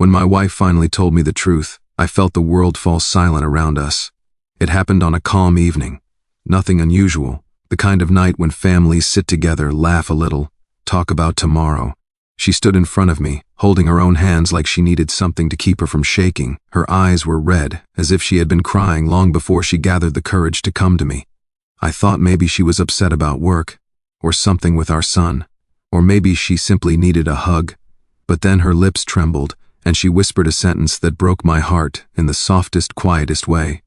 When my wife finally told me the truth, I felt the world fall silent around us. It happened on a calm evening. Nothing unusual, the kind of night when families sit together, laugh a little, talk about tomorrow. She stood in front of me, holding her own hands like she needed something to keep her from shaking. Her eyes were red, as if she had been crying long before she gathered the courage to come to me. I thought maybe she was upset about work, or something with our son, or maybe she simply needed a hug. But then her lips trembled, and she whispered a sentence that broke my heart in the softest, quietest way.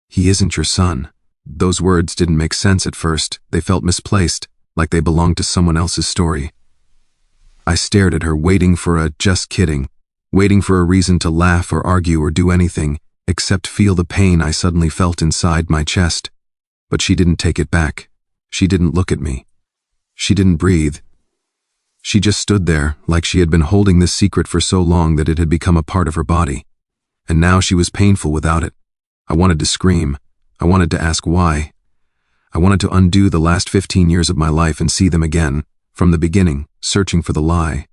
"He isn't your son." Those words didn't make sense at first. They felt misplaced, like they belonged to someone else's story. I stared at her, waiting for a "just kidding," waiting for a reason to laugh or argue or do anything, except feel the pain I suddenly felt inside my chest. But she didn't take it back. She didn't look at me. She didn't breathe. She just stood there, like she had been holding this secret for so long that it had become a part of her body. And now she was painful without it. I wanted to scream. I wanted to ask why. I wanted to undo the last 15 years of my life and see them again, from the beginning, searching for the lie.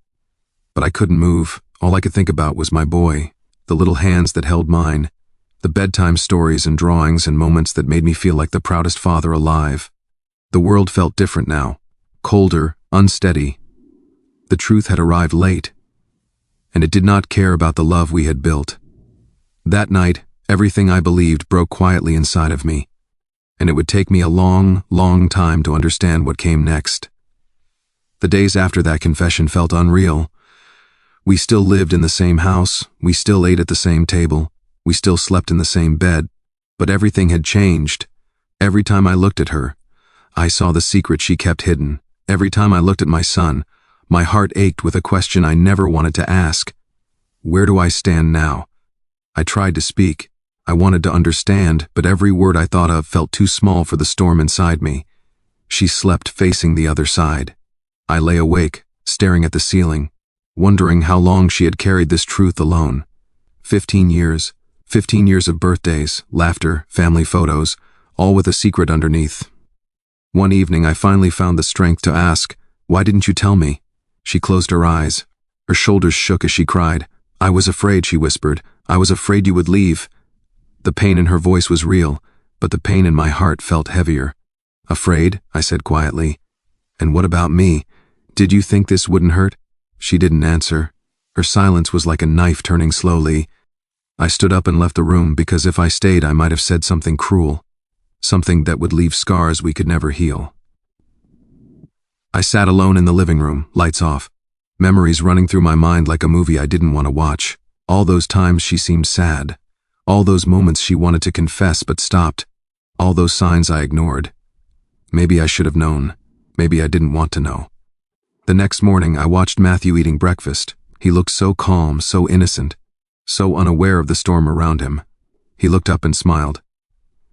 But I couldn't move. All I could think about was my boy, the little hands that held mine, the bedtime stories and drawings and moments that made me feel like the proudest father alive. The world felt different now, colder, unsteady. The truth had arrived late, and it did not care about the love we had built. That night, everything I believed broke quietly inside of me, and it would take me a long, long time to understand what came next. The days after that confession felt unreal. We still lived in the same house, we still ate at the same table, we still slept in the same bed, but everything had changed. Every time I looked at her, I saw the secret she kept hidden. Every time I looked at my son, my heart ached with a question I never wanted to ask. Where do I stand now? I tried to speak. I wanted to understand, but every word I thought of felt too small for the storm inside me. She slept facing the other side. I lay awake, staring at the ceiling, wondering how long she had carried this truth alone. 15 years. 15 years of birthdays, laughter, family photos, all with a secret underneath. One evening I finally found the strength to ask, "Why didn't you tell me?" She closed her eyes. Her shoulders shook as she cried. "I was afraid," she whispered. "I was afraid you would leave." The pain in her voice was real, but the pain in my heart felt heavier. "Afraid?" I said quietly. "And what about me? Did you think this wouldn't hurt?" She didn't answer. Her silence was like a knife turning slowly. I stood up and left the room because if I stayed I might have said something cruel, something that would leave scars we could never heal. I sat alone in the living room, lights off, memories running through my mind like a movie I didn't want to watch. All those times she seemed sad, all those moments she wanted to confess but stopped, all those signs I ignored. Maybe I should have known, maybe I didn't want to know. The next morning I watched Matthew eating breakfast. He looked so calm, so innocent, so unaware of the storm around him. He looked up and smiled.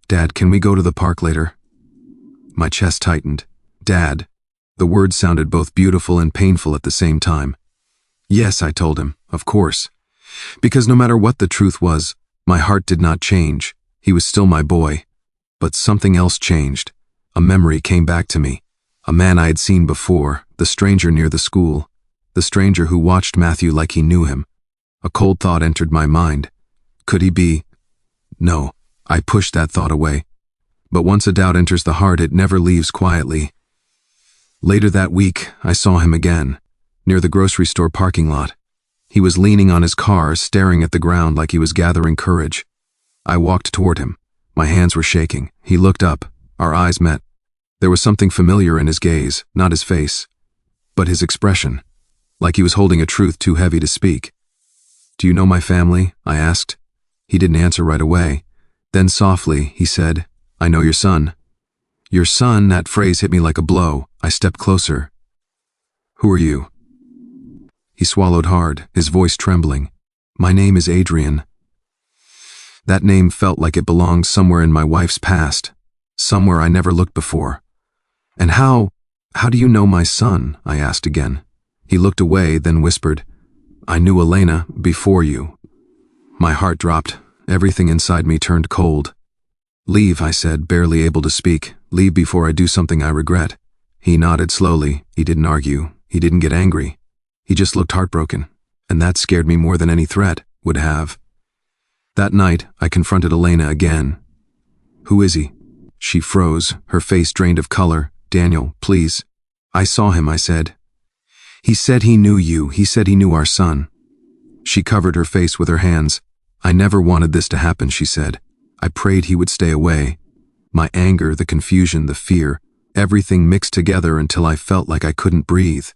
"Dad, can we go to the park later?" My chest tightened. "Dad." The words sounded both beautiful and painful at the same time. "Yes," I told him, "of course." Because no matter what the truth was, my heart did not change. He was still my boy. But something else changed. A memory came back to me. A man I had seen before, the stranger near the school, the stranger who watched Matthew like he knew him. A cold thought entered my mind. Could he be? No, I pushed that thought away. But once a doubt enters the heart, it never leaves quietly. Later that week, I saw him again, near the grocery store parking lot. He was leaning on his car, staring at the ground like he was gathering courage. I walked toward him. My hands were shaking. He looked up. Our eyes met. There was something familiar in his gaze, not his face, but his expression, like he was holding a truth too heavy to speak. "Do you know my family?" I asked. He didn't answer right away. Then softly, he said, "I know your son." "Your son," that phrase hit me like a blow. I stepped closer. "Who are you?" He swallowed hard, his voice trembling. "My name is Adrian." That name felt like it belonged somewhere in my wife's past, somewhere I never looked before. "And how do you know my son?" I asked again. He looked away, then whispered, "I knew Elena before you." My heart dropped. Everything inside me turned cold. "Leave," I said, barely able to speak. "Leave before I do something I regret." He nodded slowly. He didn't argue. He didn't get angry. He just looked heartbroken. and that scared me more than any threat would have. That night, I confronted Elena again. "Who is he?" She froze, her face drained of color. "Daniel, please." "I saw him," I said. "He said he knew you. He said he knew our son." She covered her face with her hands. "I never wanted this to happen," she said. "I prayed he would stay away." My anger, the confusion, the fear, everything mixed together until I felt like I couldn't breathe.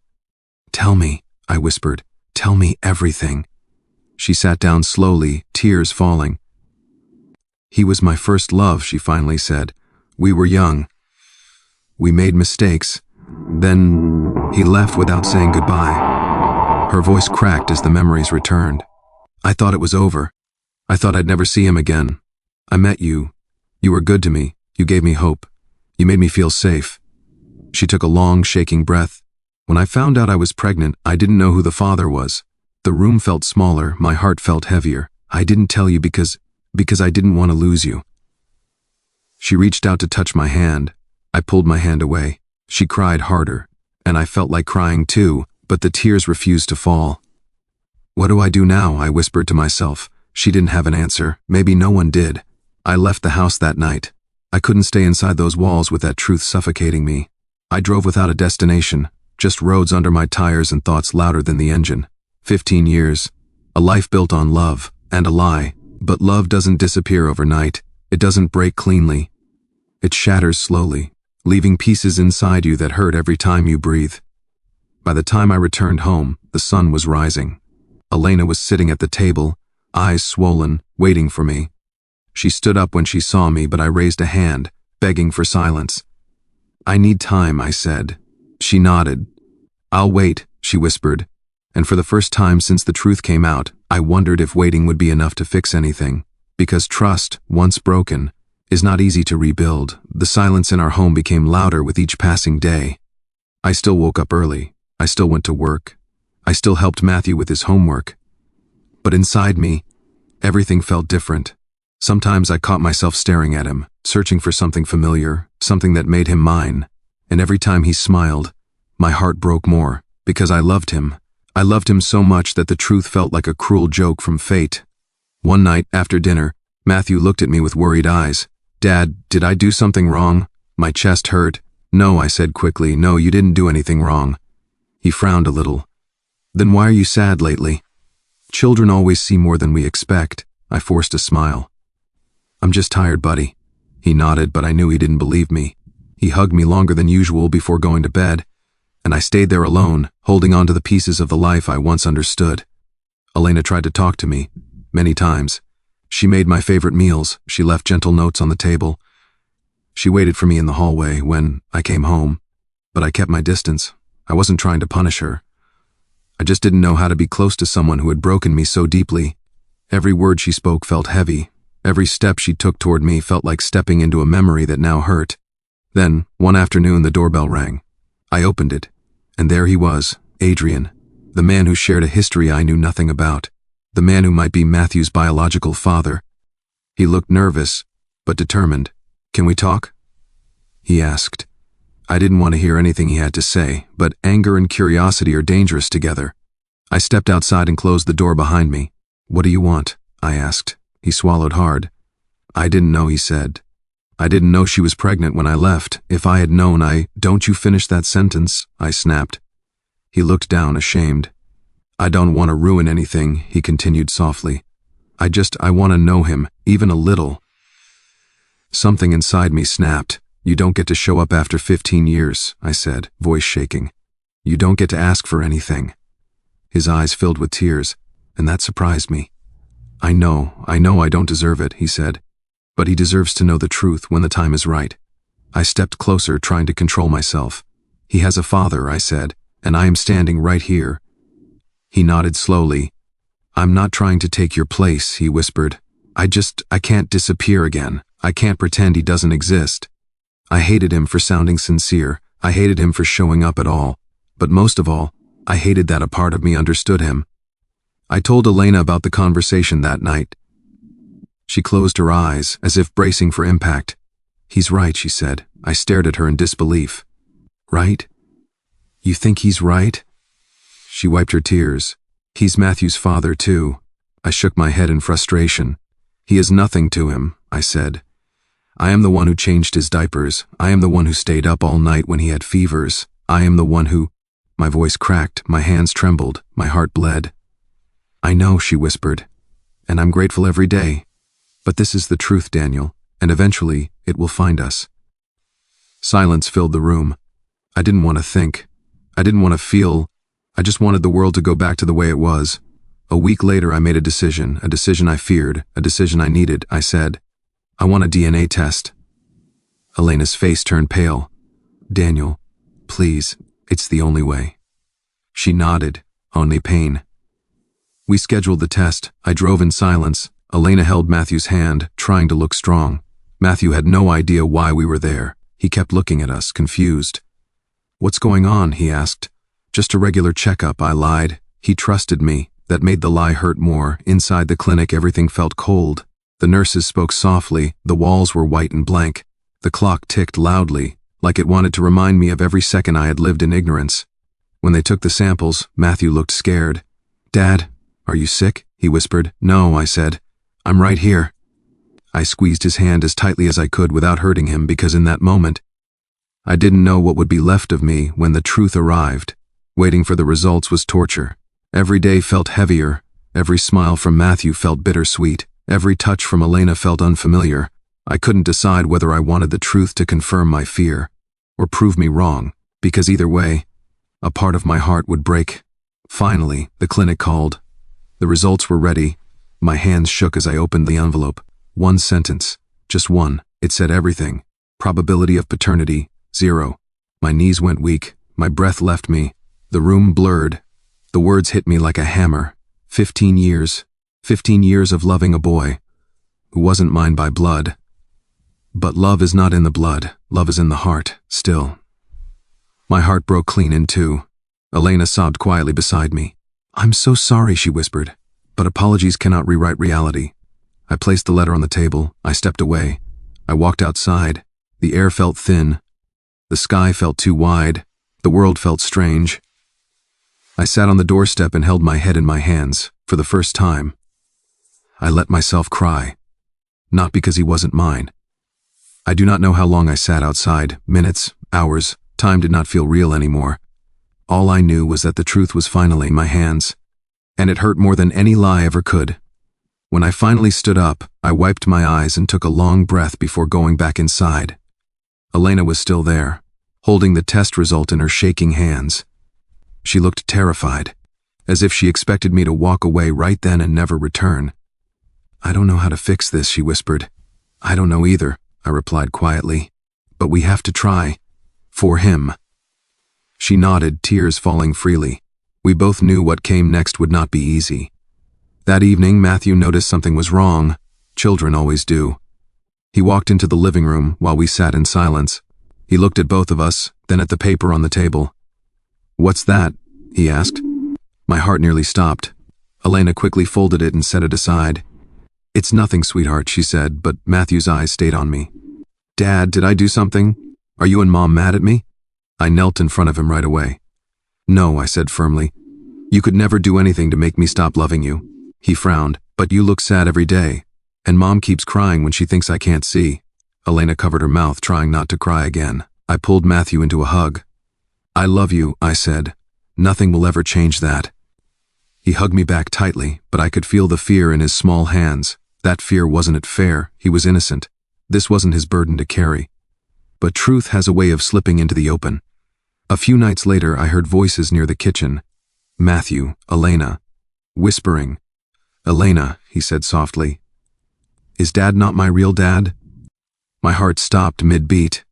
"Tell me," I whispered. "Tell me everything." She sat down slowly, tears falling. "He was my first love," she finally said. "We were young. We made mistakes. Then he left without saying goodbye." Her voice cracked as the memories returned. "I thought it was over. I thought I'd never see him again. I met you. You were good to me. You gave me hope. You made me feel safe." She took a long, shaking breath. "When I found out I was pregnant, I didn't know who the father was. The room felt smaller, my heart felt heavier. I didn't tell you because I didn't want to lose you." She reached out to touch my hand. I pulled my hand away. She cried harder, and I felt like crying too, but the tears refused to fall. "What do I do now?" I whispered to myself. She didn't have an answer. Maybe no one did. I left the house that night. I couldn't stay inside those walls with that truth suffocating me. I drove without a destination, just roads under my tires and thoughts louder than the engine. 15 years. A life built on love, and a lie. But love doesn't disappear overnight. It doesn't break cleanly. It shatters slowly, leaving pieces inside you that hurt every time you breathe. By the time I returned home, the sun was rising. Elena was sitting at the table, eyes swollen, waiting for me. She stood up when she saw me, but I raised a hand, begging for silence. "I need time," I said. She nodded. "I'll wait," she whispered. And for the first time since the truth came out, I wondered if waiting would be enough to fix anything. Because trust, once broken, is not easy to rebuild. The silence in our home became louder with each passing day. I still woke up early. I still went to work. I still helped Matthew with his homework. But inside me, everything felt different. Sometimes I caught myself staring at him, searching for something familiar, something that made him mine. And every time he smiled, my heart broke more, because I loved him. I loved him so much that the truth felt like a cruel joke from fate. One night, after dinner, Matthew looked at me with worried eyes. "Dad, did I do something wrong?" My chest hurt. "No," I said quickly. "No, you didn't do anything wrong." He frowned a little. "Then why are you sad lately?" "Children always see more than we expect." I forced a smile. "I'm just tired, buddy." He nodded, but I knew he didn't believe me. He hugged me longer than usual before going to bed, and I stayed there alone, holding on to the pieces of the life I once understood. Elena tried to talk to me, many times. She made my favorite meals. She left gentle notes on the table. She waited for me in the hallway when I came home, but I kept my distance. I wasn't trying to punish her. I just didn't know how to be close to someone who had broken me so deeply. Every word she spoke felt heavy. Every step she took toward me felt like stepping into a memory that now hurt. Then, one afternoon, the doorbell rang. I opened it, and there he was, Adrian, the man who shared a history I knew nothing about, the man who might be Matthew's biological father. He looked nervous, but determined. "Can we talk?" he asked. I didn't want to hear anything he had to say, but anger and curiosity are dangerous together. I stepped outside and closed the door behind me. "What do you want?" I asked. He swallowed hard. "I didn't know," he said. "I didn't know she was pregnant when I left. If I had known, Don't you finish that sentence," I snapped. He looked down, ashamed. "I don't want to ruin anything," he continued softly. I want to know him, even a little." Something inside me snapped. "You don't get to show up after 15 years, I said, voice shaking. "You don't get to ask for anything." His eyes filled with tears, and that surprised me. I know I don't deserve it," he said. "But he deserves to know the truth when the time is right." I stepped closer, trying to control myself. "He has a father," I said, "and I am standing right here." He nodded slowly. "I'm not trying to take your place," he whispered. I can't disappear again. I can't pretend he doesn't exist." I hated him for sounding sincere. I hated him for showing up at all. But most of all, I hated that a part of me understood him. I told Elena about the conversation that night. She closed her eyes, as if bracing for impact. "He's right," she said. I stared at her in disbelief. "Right? You think he's right?" She wiped her tears. He's Matthew's father, too. I shook my head in frustration. He is nothing to him, I said. I am the one who changed his diapers. I am the one who stayed up all night when he had fevers. I am the one who— My voice cracked, my hands trembled, my heart bled. I know, she whispered, and I'm grateful every day. But this is the truth, Daniel, and eventually it will find us. Silence filled the room. I didn't want to think. I didn't want to feel. I just wanted the world to go back to the way it was. A week later I made a decision I feared, a decision I needed. I said, I want a DNA test. Elena's face turned pale. Daniel, please, it's the only way. She nodded, only pain. We scheduled the test. I drove in silence. Elena held Matthew's hand, trying to look strong. Matthew had no idea why we were there. He kept looking at us, confused. What's going on? He asked. Just a regular checkup, I lied. He trusted me. That made the lie hurt more. Inside the clinic, everything felt cold. The nurses spoke softly. The walls were white and blank. The clock ticked loudly, like it wanted to remind me of every second I had lived in ignorance. When they took the samples, Matthew looked scared. Dad, are you sick? He whispered. No, I said. I'm right here. I squeezed his hand as tightly as I could without hurting him, because in that moment, I didn't know what would be left of me when the truth arrived. Waiting for the results was torture. Every day felt heavier. Every smile from Matthew felt bittersweet. Every touch from Elena felt unfamiliar. I couldn't decide whether I wanted the truth to confirm my fear or prove me wrong, because either way, a part of my heart would break. Finally, the clinic called. The results were ready. My hands shook as I opened the envelope. One sentence, just one. It said everything. Probability of paternity, 0. My knees went weak. My breath left me. The room blurred. The words hit me like a hammer. 15 years. 15 years of loving a boy who wasn't mine by blood. But love is not in the blood. Love is in the heart, still. My heart broke clean in two. Elena sobbed quietly beside me. I'm so sorry, she whispered, but apologies cannot rewrite reality. I placed the letter on the table. I stepped away. I walked outside. The air felt thin. The sky felt too wide. The world felt strange. I sat on the doorstep and held my head in my hands. For the first time, I let myself cry. Not because he wasn't mine. I do not know how long I sat outside. Minutes, hours. Time did not feel real anymore. All I knew was that the truth was finally in my hands, and it hurt more than any lie ever could. When I finally stood up, I wiped my eyes and took a long breath before going back inside. Elena was still there, holding the test result in her shaking hands. She looked terrified, as if she expected me to walk away right then and never return. I don't know how to fix this, she whispered. I don't know either, I replied quietly. But we have to try. For him. She nodded, tears falling freely. We both knew what came next would not be easy. That evening, Matthew noticed something was wrong. Children always do. He walked into the living room while we sat in silence. He looked at both of us, then at the paper on the table. What's that? He asked. My heart nearly stopped. Elena quickly folded it and set it aside. It's nothing, sweetheart, she said, but Matthew's eyes stayed on me. Dad, did I do something? Are you and Mom mad at me? I knelt in front of him right away. No, I said firmly. You could never do anything to make me stop loving you. He frowned. But you look sad every day. And Mom keeps crying when she thinks I can't see. Elena covered her mouth, trying not to cry again. I pulled Matthew into a hug. I love you, I said. Nothing will ever change that. He hugged me back tightly, but I could feel the fear in his small hands. That fear wasn't fair. He was innocent. This wasn't his burden to carry. But truth has a way of slipping into the open. A few nights later, I heard voices near the kitchen. Matthew, Elena, whispering. Elena, he said softly. Is Dad not my real dad? My heart stopped mid-beat.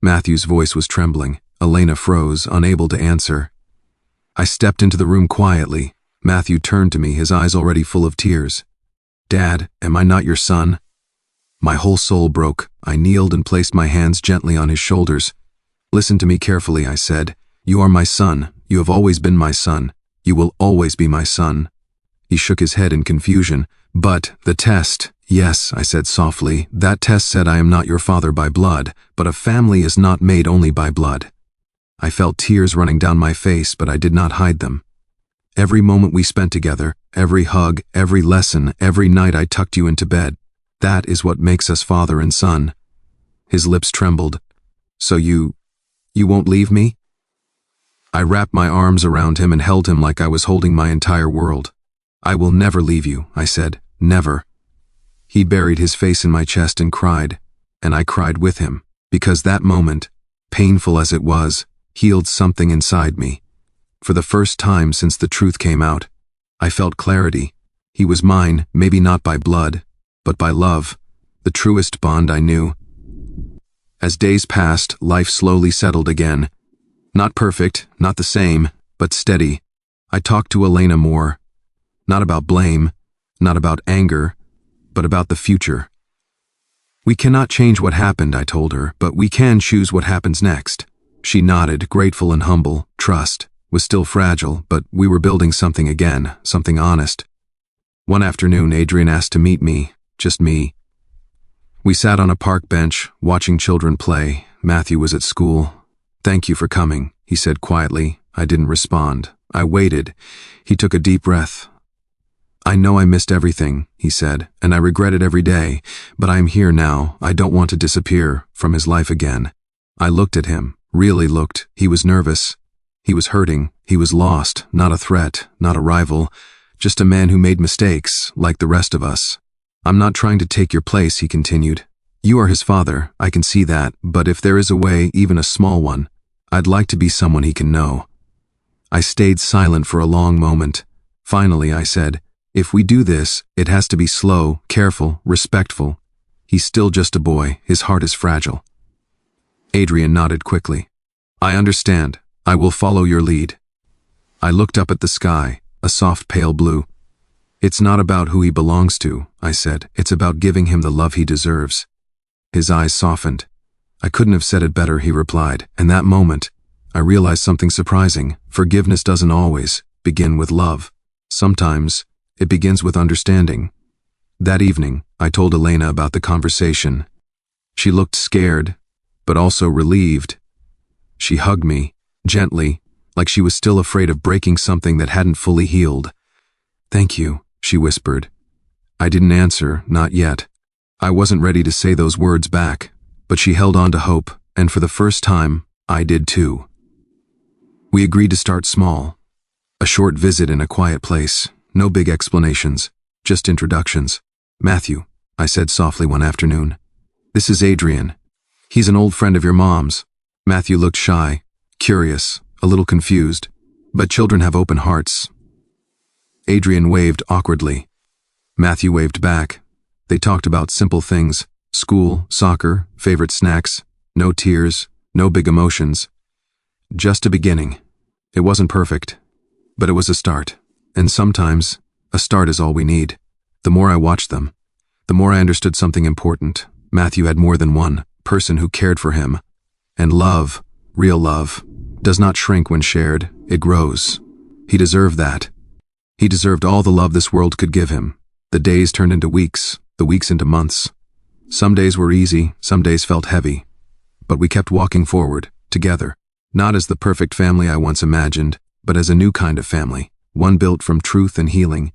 Matthew's voice was trembling. Elena froze, unable to answer. I stepped into the room quietly. Matthew turned to me, his eyes already full of tears. Dad, am I not your son? My whole soul broke. I kneeled and placed my hands gently on his shoulders. Listen to me carefully, I said. You are my son. You have always been my son. You will always be my son. He shook his head in confusion. But the test, yes, I said softly, that test said I am not your father by blood, but a family is not made only by blood. I felt tears running down my face, but I did not hide them. Every moment we spent together, every hug, every lesson, every night I tucked you into bed. That is what makes us father and son." His lips trembled. "So you won't leave me?" I wrapped my arms around him and held him like I was holding my entire world. "I will never leave you," I said. "Never." He buried his face in my chest and cried, and I cried with him, because that moment, painful as it was, healed something inside me. For the first time since the truth came out, I felt clarity. He was mine, maybe not by blood, but by love, the truest bond I knew. As days passed, life slowly settled again. Not perfect, not the same, but steady. I talked to Elena more. Not about blame, not about anger, but about the future. "We cannot change what happened," I told her, "but we can choose what happens next." She nodded, grateful and humble. Trust was still fragile, but we were building something again, something honest. One afternoon, Adrian asked to meet me, just me. We sat on a park bench, watching children play. Matthew was at school. "Thank you for coming," he said quietly. I didn't respond. I waited. He took a deep breath. "I know I missed everything," he said, "and I regret it every day, but I am here now. I don't want to disappear from his life again." I looked at him, really looked. He was nervous. He was hurting. He was lost, not a threat, not a rival, just a man who made mistakes, like the rest of us. "I'm not trying to take your place," he continued. "You are his father, I can see that, but if there is a way, even a small one, I'd like to be someone he can know." I stayed silent for a long moment. Finally, I said, "If we do this, it has to be slow, careful, respectful. He's still just a boy, his heart is fragile." Adrian nodded quickly. "I understand. I will follow your lead." I looked up at the sky, a soft pale blue. "It's not about who he belongs to," I said. "It's about giving him the love he deserves." His eyes softened. "I couldn't have said it better," he replied, and that moment, I realized something surprising. Forgiveness doesn't always begin with love. Sometimes, it begins with understanding. That evening, I told Elena about the conversation. She looked scared, but also relieved. She hugged me, gently, like she was still afraid of breaking something that hadn't fully healed. "Thank you," she whispered. I didn't answer, not yet. I wasn't ready to say those words back, but she held on to hope, and for the first time, I did too. We agreed to start small. A short visit in a quiet place, no big explanations, just introductions. "Matthew," I said softly one afternoon. "This is Adrian. He's an old friend of your mom's." Matthew looked shy, curious, a little confused, but children have open hearts. Adrian waved awkwardly. Matthew waved back. They talked about simple things, school, soccer, favorite snacks, no tears, no big emotions. Just a beginning. It wasn't perfect, but it was a start. And sometimes, a start is all we need. The more I watched them, the more I understood something important. Matthew had more than one person who cared for him. And love, real love, does not shrink when shared, it grows. He deserved that. He deserved all the love this world could give him. The days turned into weeks, the weeks into months. Some days were easy, some days felt heavy. But we kept walking forward, together, not as the perfect family I once imagined, but as a new kind of family, one built from truth and healing.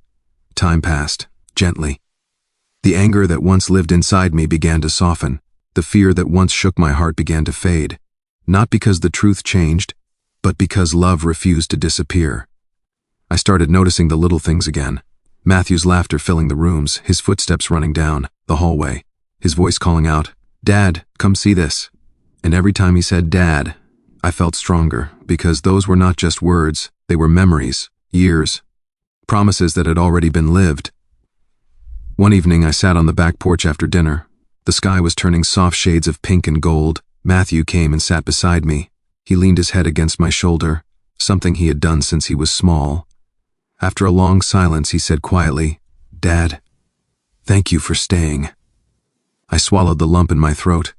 Time passed, gently. The anger that once lived inside me began to soften. The fear that once shook my heart began to fade. Not because the truth changed, but because love refused to disappear. I started noticing the little things again. Matthew's laughter filling the rooms, his footsteps running down the hallway, his voice calling out, "Dad, come see this." And every time he said Dad, I felt stronger, because those were not just words, they were memories, years, promises that had already been lived. One evening I sat on the back porch after dinner. The sky was turning soft shades of pink and gold. Matthew came and sat beside me. He leaned his head against my shoulder, something he had done since he was small. After a long silence, he said quietly, "Dad, thank you for staying." I swallowed the lump in my throat.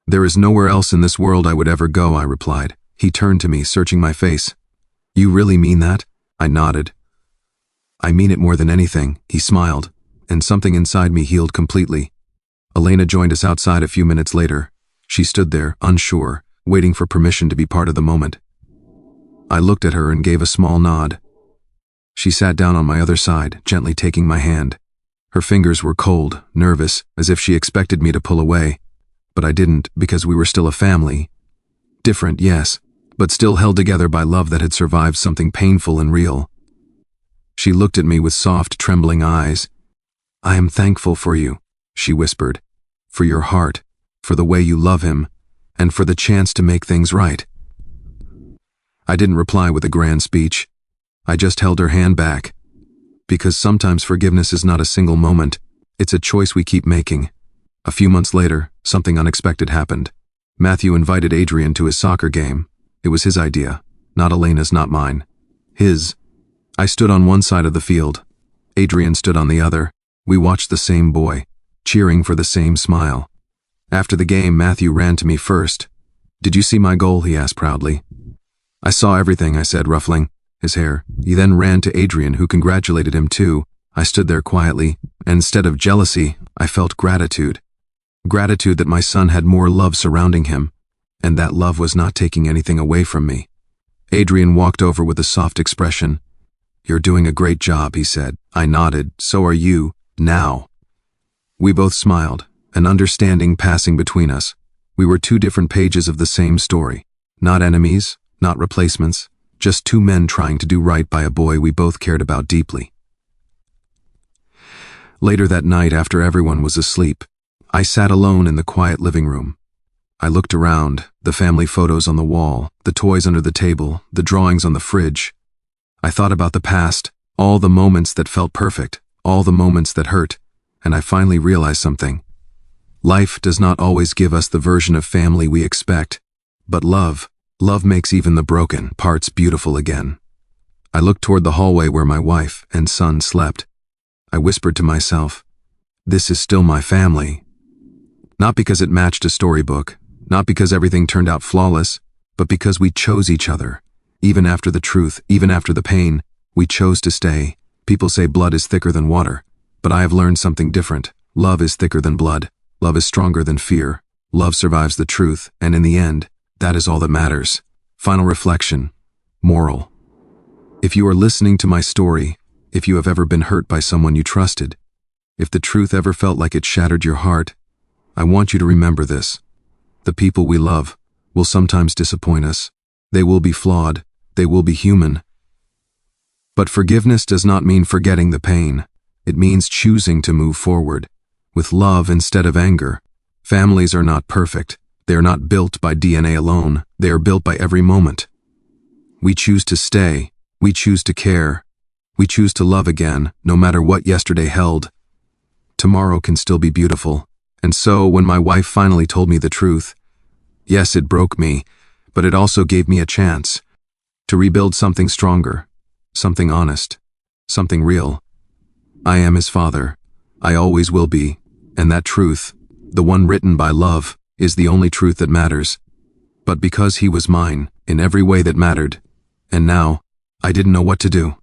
"There is nowhere else in this world I would ever go," I replied. He turned to me, searching my face. "You really mean that?" I nodded. "I mean it more than anything," he smiled, and something inside me healed completely. Elena joined us outside a few minutes later. She stood there, unsure, waiting for permission to be part of the moment. I looked at her and gave a small nod. She sat down on my other side, gently taking my hand. Her fingers were cold, nervous, as if she expected me to pull away. But I didn't, because we were still a family. Different, yes, but still held together by love that had survived something painful and real. She looked at me with soft, trembling eyes. "I am thankful for you," she whispered, "for your heart, for the way you love him, and for the chance to make things right." I didn't reply with a grand speech. I just held her hand back. Because sometimes forgiveness is not a single moment, it's a choice we keep making. A few months later, something unexpected happened. Matthew invited Adrian to his soccer game. It was his idea, not Elena's, not mine. His. I stood on one side of the field. Adrian stood on the other. We watched the same boy, cheering for the same smile. After the game, Matthew ran to me first. "Did you see my goal?" he asked proudly. "I saw everything," I said, ruffling his hair. He then ran to Adrian, who congratulated him too. I stood there quietly, and instead of jealousy, I felt gratitude. Gratitude that my son had more love surrounding him, and that love was not taking anything away from me. Adrian walked over with a soft expression. "You're doing a great job," he said. I nodded. "So are you, now." We both smiled, an understanding passing between us. We were two different pages of the same story. Not enemies, not replacements, just two men trying to do right by a boy we both cared about deeply. Later that night, after everyone was asleep, I sat alone in the quiet living room. I looked around, the family photos on the wall, the toys under the table, the drawings on the fridge. I thought about the past, all the moments that felt perfect, all the moments that hurt, and I finally realized something. Life does not always give us the version of family we expect, but love makes even the broken parts beautiful again. I looked toward the hallway where my wife and son slept. I whispered to myself, "This is still my family." Not because it matched a storybook, not because everything turned out flawless, but because we chose each other. Even after the truth, even after the pain, we chose to stay. People say blood is thicker than water, but I have learned something different. Love is thicker than blood. Love is stronger than fear. Love survives the truth, and in the end, that is all that matters. Final reflection. Moral. If you are listening to my story, if you have ever been hurt by someone you trusted, if the truth ever felt like it shattered your heart, I want you to remember this. The people we love will sometimes disappoint us. They will be flawed. They will be human. But forgiveness does not mean forgetting the pain. It means choosing to move forward, with love instead of anger. Families are not perfect. They are not built by DNA alone. They are built by every moment. We choose to stay. We choose to care. We choose to love again, no matter what yesterday held. Tomorrow can still be beautiful. And so, when my wife finally told me the truth, yes, it broke me, but it also gave me a chance to rebuild something stronger, something honest, something real. I am his father. I always will be. And that truth, the one written by love, is the only truth that matters. But because he was mine, in every way that mattered, and now, I didn't know what to do.